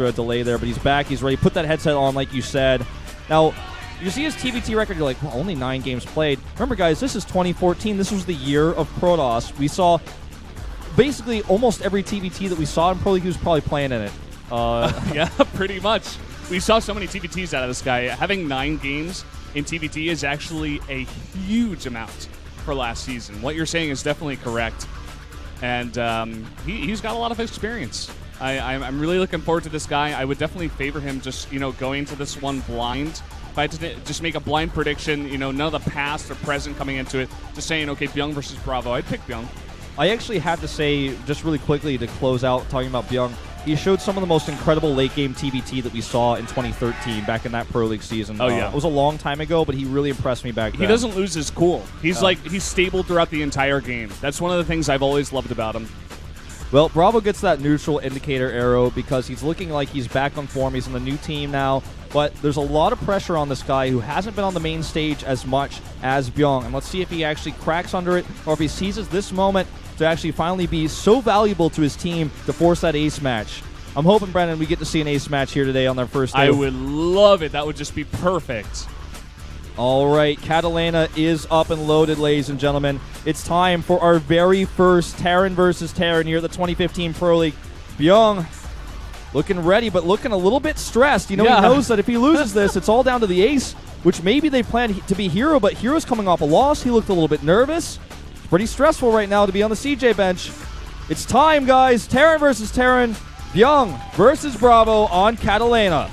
a delay there, but he's back. He's ready. Put that headset on, like you said. Now, you see his TVT record, you're like, well, only 9 games played. Remember, guys, this is 2014. This was the year of Protoss. We saw basically almost every TVT that we saw in Pro League, he was probably playing in it. Yeah, pretty much. We saw so many TVTs out of this guy. Having 9 games in TVT is actually a huge amount for last season. What you're saying is definitely correct. And he's got a lot of experience. I'm really looking forward to this guy. I would definitely favor him just, going into this one blind. If I had to just make a blind prediction, none of the past or present coming into it, just saying, okay, Bbyong versus BrAvO, I'd pick Bbyong. I actually have to say, just really quickly to close out talking about Bbyong, he showed some of the most incredible late-game TVT that we saw in 2013, back in that Pro League season. Oh, yeah. It was a long time ago, but he really impressed me back then. He doesn't lose his cool. He's he's stable throughout the entire game. That's one of the things I've always loved about him. Well, BrAvO gets that neutral indicator arrow because he's looking like he's back on form. He's on the new team now, but there's a lot of pressure on this guy who hasn't been on the main stage as much as Bbyong. And let's see if he actually cracks under it or if he seizes this moment to actually finally be so valuable to his team to force that ace match. I'm hoping, Brendan, we get to see an ace match here today on their first day. I would love it. That would just be perfect. All right, Catallena is up and loaded, ladies and gentlemen. It's time for our very first Terran versus Terran here at the 2015 Pro League. Bbyong looking ready, but looking a little bit stressed. He knows that if he loses this, it's all down to the ace, which maybe they plan to be Hero, but Hero's coming off a loss. He looked a little bit nervous. It's pretty stressful right now to be on the CJ bench. It's time, guys. Terran versus Terran. Bbyong versus BrAvO on Catallena.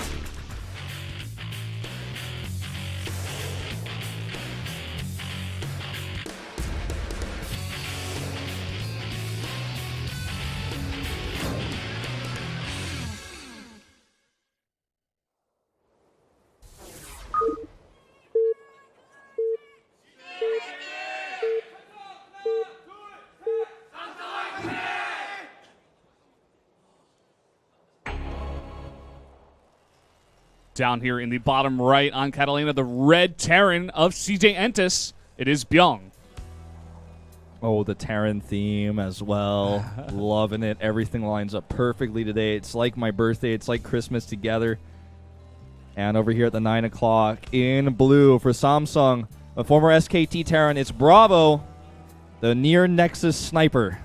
Down here in the bottom right on Catallena, the red Terran of CJ Entis. It is Bbyong. Oh, the Terran theme as well. Loving it. Everything lines up perfectly today. It's like my birthday. It's like Christmas together. And over here at the 9 o'clock in blue for Samsung, a former SKT Terran, it's BrAvO, the near Nexus sniper.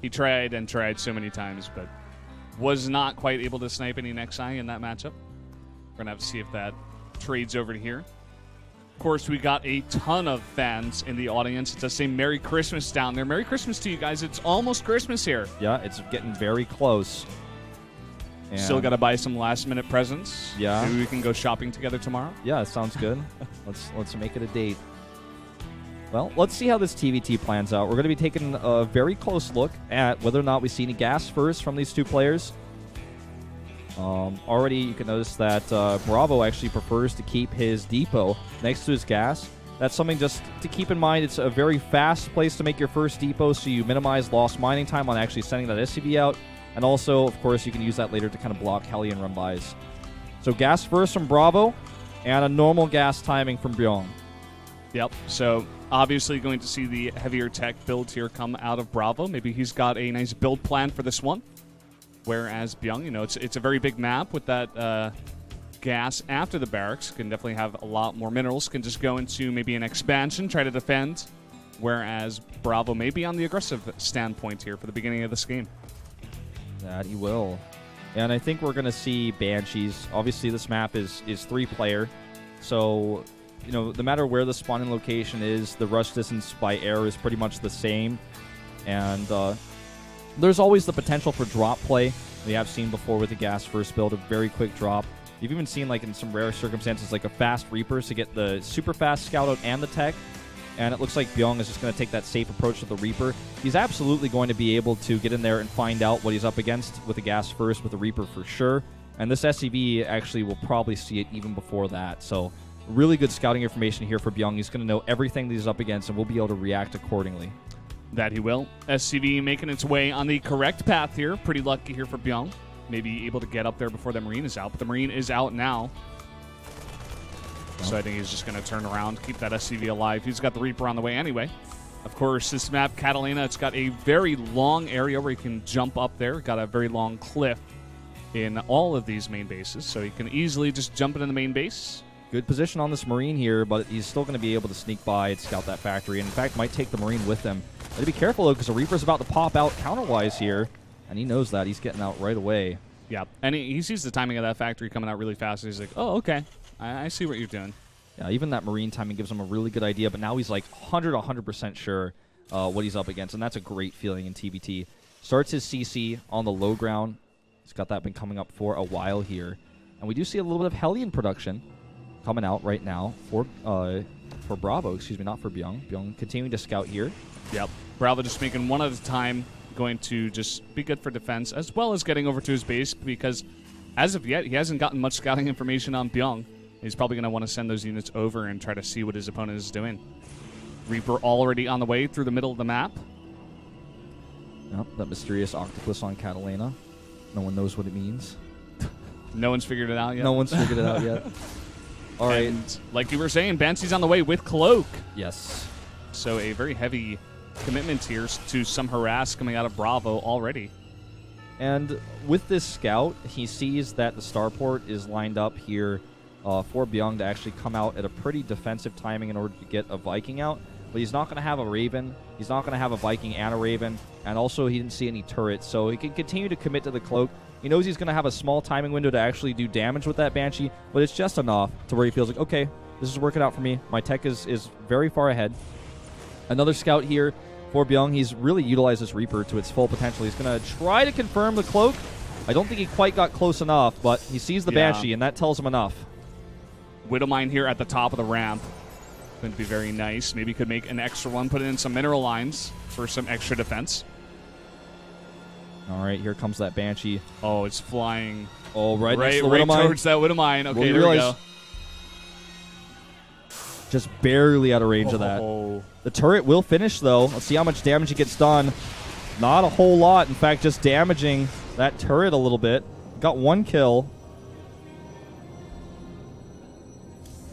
He tried and tried so many times, but was not quite able to snipe any Nexi in that matchup. We're going to have to see if that trades over to here. Of course, we got a ton of fans in the audience. It does say Merry Christmas down there. Merry Christmas to you guys. It's almost Christmas here. Yeah, it's getting very close. And still got to buy some last-minute presents. Yeah. Maybe we can go shopping together tomorrow. Yeah, it sounds good. Let's make it a date. Well, let's see how this TVT plans out. We're going to be taking a very close look at whether or not we see any gas first from these two players. Already you can notice that BrAvO actually prefers to keep his depot next to his gas. That's something just to keep in mind. It's a very fast place to make your first depot, so you minimize lost mining time on actually sending that SCV out. And also, of course, you can use that later to kind of block Hellion run-bys. So gas first from BrAvO, and a normal gas timing from Bbyong. Yep, so obviously going to see the heavier tech builds here come out of BrAvO. Maybe he's got a nice build plan for this one. Whereas Bbyong, it's a very big map with that gas after the barracks. Can definitely have a lot more minerals. Can just go into maybe an expansion, try to defend. Whereas BrAvO may be on the aggressive standpoint here for the beginning of this game. That he will. And I think we're going to see Banshees. Obviously, this map is 3-player. So, no matter where the spawning location is, the rush distance by air is pretty much the same. And there's always the potential for drop play. We have seen before with the gas first build, a very quick drop. You've even seen, like in some rare circumstances, like a fast Reaper to get the super fast scout out and the tech. And it looks like Bbyong is just going to take that safe approach to the Reaper. He's absolutely going to be able to get in there and find out what he's up against with the gas first, with the Reaper for sure. And this SCV actually will probably see it even before that. So really good scouting information here for Bbyong. He's going to know everything that he's up against and will be able to react accordingly. That he will. SCV making its way on the correct path here. Pretty lucky here for Bbyong. Maybe able to get up there before the Marine is out. But the Marine is out now. So I think he's just going to turn around, keep that SCV alive. He's got the Reaper on the way anyway. Of course, this map, Catallena, it's got a very long area where you can jump up there. Got a very long cliff. in all of these main bases, so he can easily just jump into the main base. Good position on this Marine here, but he's still going to be able to sneak by and scout that factory, and in fact might take the Marine with him. Gotta be careful, though, because the Reaper's about to pop out counterwise here, and he knows that. He's getting out right away. Yeah, and he sees the timing of that factory coming out really fast, and he's like, oh, okay, I see what you're doing. Yeah, even that Marine timing gives him a really good idea, but now he's like 100% sure what he's up against, and that's a great feeling in TBT. Starts his CC on the low ground. He's got that been coming up for a while here. And we do see a little bit of Hellion production coming out right now for BrAvO, excuse me, not for Bbyong. Bbyong continuing to scout here. Yep, BrAvO just making one at a time, going to just be good for defense, as well as getting over to his base, because as of yet, he hasn't gotten much scouting information on Bbyong. He's probably going to want to send those units over and try to see what his opponent is doing. Reaper already on the way through the middle of the map. Yep, that mysterious octopus on Catallena. No one knows what it means. No one's figured it out yet? No one's figured it out yet. All right. And like you were saying, Banshee's on the way with Cloak. Yes. So a very heavy commitment here to some harass coming out of BrAvO already. And with this scout, he sees that the starport is lined up here for Bbyong to actually come out at a pretty defensive timing in order to get a Viking out. But he's not going to have a Raven. He's not going to have a Viking and a Raven. And also, he didn't see any turrets. So he can continue to commit to the Cloak. He knows he's going to have a small timing window to actually do damage with that Banshee. But it's just enough to where he feels like, okay, this is working out for me. My tech is very far ahead. Another scout here for Bbyong. He's really utilized this Reaper to its full potential. He's going to try to confirm the Cloak. I don't think he quite got close enough, but he sees the Banshee, and that tells him enough. Widowmine here at the top of the ramp. Going to be very nice. Maybe could make an extra one, put in some mineral lines for some extra defense. All right, here comes that Banshee. Oh, it's flying. Oh, right towards that Widowmine. Okay, there we go. Just barely out of range of that. The turret will finish, though. Let's see how much damage he gets done. Not a whole lot. In fact, just damaging that turret a little bit. Got one kill.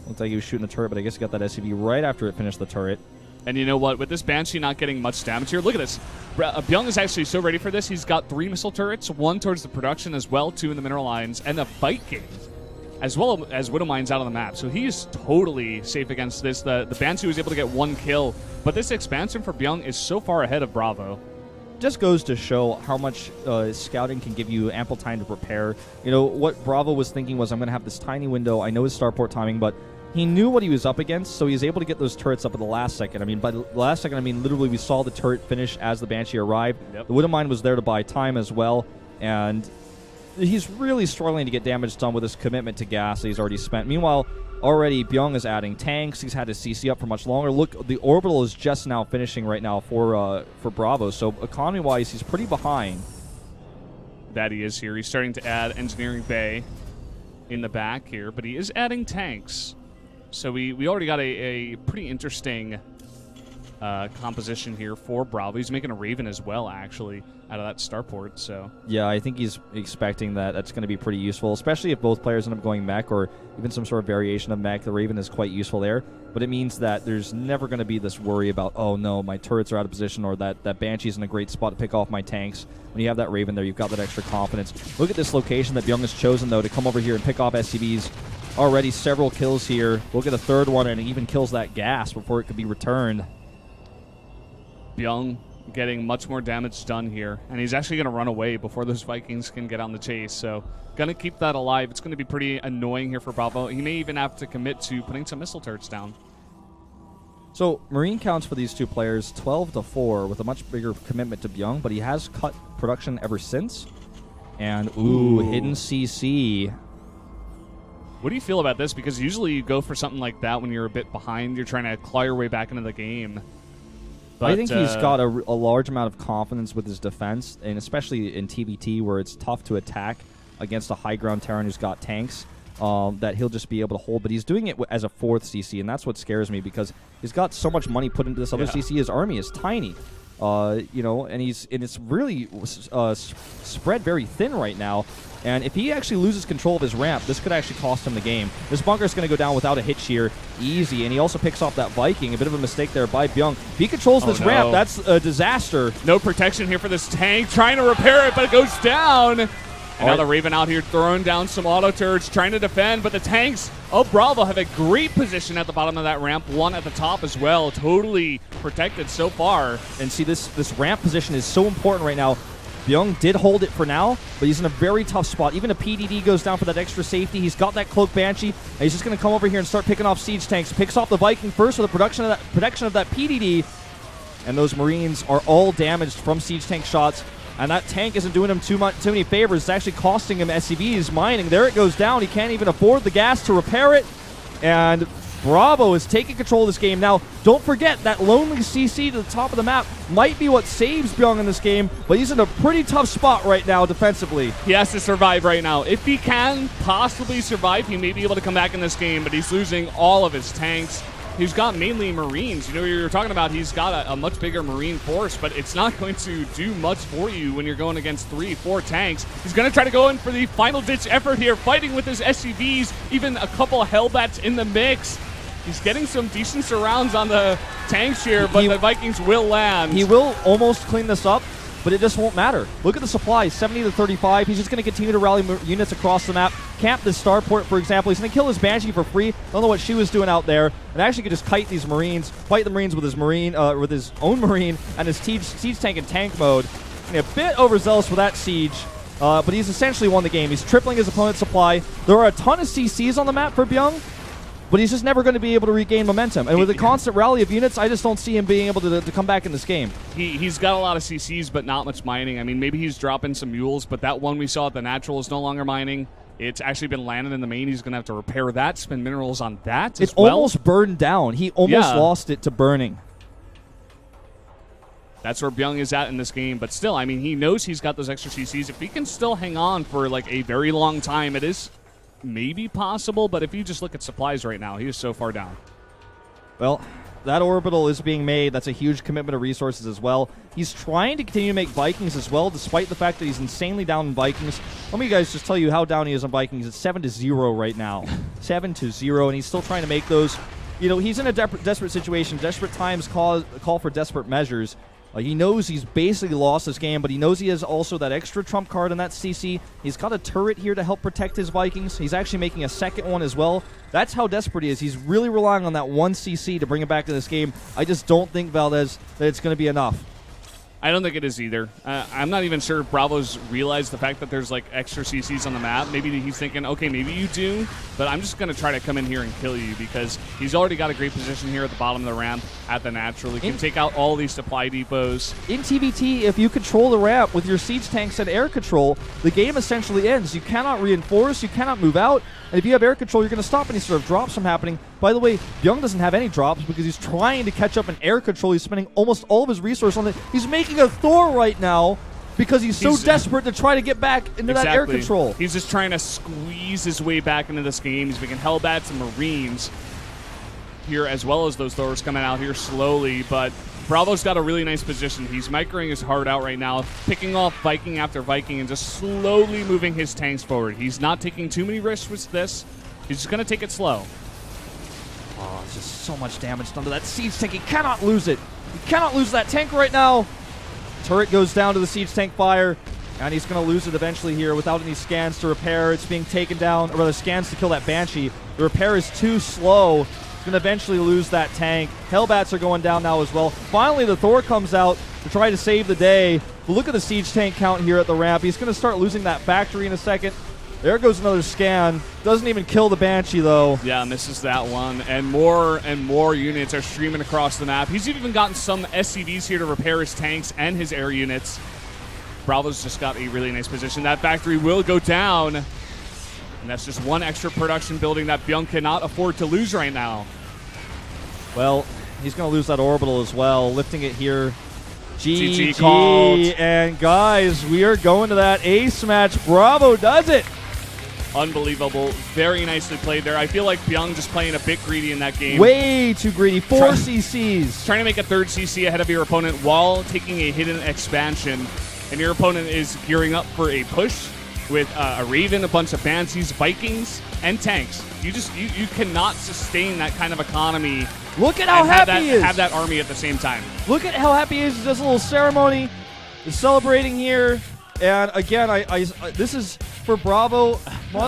Looks like he was shooting the turret, but I guess he got that SCV right after it finished the turret. And you know what? With this Banshee not getting much damage here, look at this. Bbyong is actually so ready for this. He's got 3 missile turrets, 1 towards the production as well, 2 in the mineral lines, and a fight game, as well as Widowmine's out on the map. So he's totally safe against this. The Banshee was able to get 1 kill, but this expansion for Bbyong is so far ahead of BrAvO. Just goes to show how much scouting can give you ample time to prepare. You know, what BrAvO was thinking was, I'm going to have this tiny window. I know his starport timing, but he knew what he was up against, so he was able to get those turrets up at the last second. I mean, by the last second, I mean, literally we saw the turret finish as the Banshee arrived. Yep. The Widowmine was there to buy time as well, and he's really struggling to get damage done with his commitment to gas that he's already spent. Meanwhile, already Bbyong is adding tanks. He's had his CC up for much longer. Look, the orbital is just now finishing right now for BrAvO, so economy-wise, he's pretty behind. That he is here. He's starting to add Engineering Bay in the back here, but he is adding tanks. So we already got a pretty interesting composition here for BrAvO. He's making a Raven as well, actually, out of that starport. So yeah, I think he's expecting that that's going to be pretty useful, especially if both players end up going mech or even some sort of variation of mech. The Raven is quite useful there, but it means that there's never going to be this worry about, oh no, my turrets are out of position, or that Banshee's in a great spot to pick off my tanks. When you have that Raven there, you've got that extra confidence. Look at this location that Bbyong has chosen, though, to come over here and pick off SCVs. Already several kills here. We'll get a third one, and it even kills that gas before it could be returned. Bbyong getting much more damage done here, and he's actually going to run away before those Vikings can get on the chase. So going to keep that alive. It's going to be pretty annoying here for BrAvO. He may even have to commit to putting some missile turrets down. So Marine counts for these two players 12-4 with a much bigger commitment to Bbyong, but he has cut production ever since. And hidden CC. What do you feel about this? Because usually you go for something like that when you're a bit behind. You're trying to claw your way back into the game. But I think he's got a large amount of confidence with his defense, and especially in TBT where it's tough to attack against a high ground Terran who's got tanks, that he'll just be able to hold. But he's doing it as a 4th CC, and that's what scares me because he's got so much money put into this other CC. His army is tiny. You know, and it's really spread very thin right now. And if he actually loses control of his ramp, this could actually cost him the game. This bunker is going to go down without a hit shear, easy. And he also picks off that Viking. A bit of a mistake there by Bbyong. If he controls this ramp, that's a disaster. No protection here for this tank. Trying to repair it, but it goes down. And now the Raven out here throwing down some auto turrets, trying to defend, but the tanks of BrAvO have a great position at the bottom of that ramp, one at the top as well, totally protected so far. And see, this ramp position is so important right now. Bbyong did hold it for now, but he's in a very tough spot. Even a PDD goes down for that extra safety. He's got that Cloak Banshee, and he's just going to come over here and start picking off siege tanks. Picks off the Viking first with the protection of that PDD, and those Marines are all damaged from siege tank shots. And that tank isn't doing him too many favors. It's actually costing him SCVs. Mining, there it goes down. He can't even afford the gas to repair it. And BrAvO is taking control of this game. Now, don't forget that lonely CC to the top of the map might be what saves Bbyong in this game, but he's in a pretty tough spot right now defensively. He has to survive right now. If he can possibly survive, he may be able to come back in this game, but he's losing all of his tanks. He's got mainly Marines. You know, you're talking about he's got a much bigger Marine force, but it's not going to do much for you when you're going against 3-4 tanks. He's going to try to go in for the final-ditch effort here, fighting with his SCVs, even a couple Hellbats in the mix. He's getting some decent surrounds on the tanks here, but the Vikings will land. He will almost clean this up, but it just won't matter. Look at the supplies, 70 to 35. He's just going to continue to rally units across the map. Camp this starport, for example. He's going to kill his Banshee for free. Don't know what she was doing out there. And actually could just kite these Marines, fight the Marines with his with his own Marine and his siege tank in tank mode. And a bit overzealous for that siege, but he's essentially won the game. He's tripling his opponent's supply. There are a ton of CCs on the map for Bbyong, but he's just never going to be able to regain momentum. And with a constant rally of units, I just don't see him being able to come back in this game. He's got a lot of CCs, but not much mining. I mean, maybe he's dropping some mules, but that one we saw at the natural is no longer mining. It's actually been landed in the main. He's going to have to repair that, spend minerals on that as well. It's almost burned down. He almost lost it to burning. That's where Bbyong is at in this game. But still, I mean, he knows he's got those extra CCs. If he can still hang on for like a very long time, it is maybe possible, but if you just look at supplies right now, he is so far down. Well, that orbital is being made. That's a huge commitment of resources as well. He's trying to continue to make Vikings as well, despite the fact that he's insanely down in Vikings. Let me guys just tell you how down he is on Vikings. It's 7-0 right now. 7-0, and he's still trying to make those. You know, he's in a desperate situation. Desperate times call for desperate measures. He knows he's basically lost this game, but he knows he has also that extra trump card in that CC. He's got a turret here to help protect his Vikings. He's actually making a second one as well. That's how desperate he is. He's really relying on that one CC to bring him back to this game. I just don't think, Valdez, that it's going to be enough. I don't think it is either. I'm not even sure if BrAvO's realized the fact that there's like extra CCs on the map. Maybe he's thinking, okay, maybe you do, but I'm just going to try to come in here and kill you because he's already got a great position here at the bottom of the ramp at the natural. He can take out all these supply depots. In TVT, if you control the ramp with your siege tanks and air control, the game essentially ends. You cannot reinforce, you cannot move out, and if you have air control, you're going to stop any sort of drops from happening. By the way, Bbyong doesn't have any drops because he's trying to catch up in air control. He's spending almost all of his resources on it. He's making a Thor right now because he's so desperate to try to get back into that air control. He's just trying to squeeze his way back into this game. He's making Hellbats and Marines here, as well as those Thors coming out here slowly, but BrAvO's got a really nice position. He's microing his heart out right now, picking off Viking after Viking and just slowly moving his tanks forward. He's not taking too many risks with this. He's just going to take it slow. Oh, it's just so much damage done to that siege tank. He cannot lose it. He cannot lose that tank right now. Turret goes down to the siege tank fire, and he's going to lose it eventually here without any scans to repair. It's being taken down, or rather scans to kill that Banshee. The repair is too slow. He's going to eventually lose that tank. Hellbats are going down now as well. Finally, the Thor comes out to try to save the day. But look at the siege tank count here at the ramp. He's going to start losing that factory in a second. There goes another scan. Doesn't even kill the Banshee, though. Yeah, misses that one. And more units are streaming across the map. He's even gotten some SCVs here to repair his tanks and his air units. BrAvO's just got a really nice position. That factory will go down. And that's just one extra production building that Bbyong cannot afford to lose right now. Well, he's going to lose that orbital as well. Lifting it here. GG called. And guys, we are going to that ace match. BrAvO does it. Unbelievable. Very nicely played there. I feel like Bbyong just playing a bit greedy in that game. Way too greedy. 4 CCs. Trying to make a third CC ahead of your opponent while taking a hidden expansion. And your opponent is gearing up for a push with a Raven, a bunch of Banshees, Vikings, and tanks. You cannot sustain that kind of economy. Look at how happy he is. Have that army at the same time. Look at how happy he is. He does a little ceremony. He's celebrating here. And again, this is for BrAvO,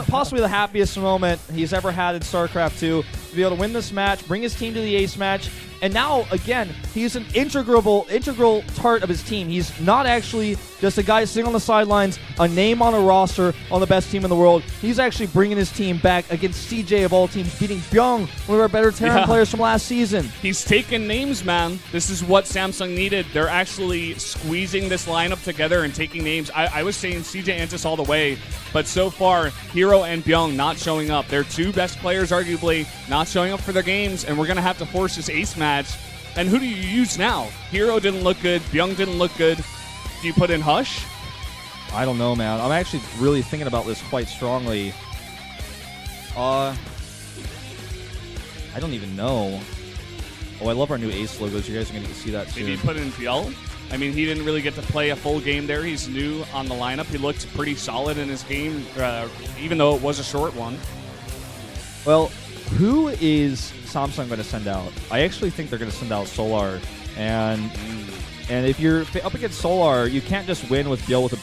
possibly the happiest moment he's ever had in StarCraft 2, to be able to win this match, bring his team to the ace match, and now, again, he's an integral part of his team. He's not actually just a guy sitting on the sidelines, a name on a roster on the best team in the world. He's actually bringing his team back against CJ of all teams, beating Bbyong, one of our better Terran players from last season. He's taking names, man. This is what Samsung needed. They're actually squeezing this lineup together and taking names. I was saying CJ Antis all the way, but so far, Hero and Bbyong not showing up. Their two best players, arguably, not showing up for their games, and we're going to have to force this ace match. And who do you use now? Hero didn't look good. Bbyong didn't look good. Do you put in Hush? I don't know, man. I'm actually really thinking about this quite strongly. I don't even know. Oh, I love our new ace logos. You guys are going to get to see that soon. Maybe put in Fjell? I mean, he didn't really get to play a full game there. He's new on the lineup. He looked pretty solid in his game, even though it was a short one. Well, who is Samsung going to send out? I actually think they're going to send out Solar. And if you're up against Solar, you can't just win with Bill with a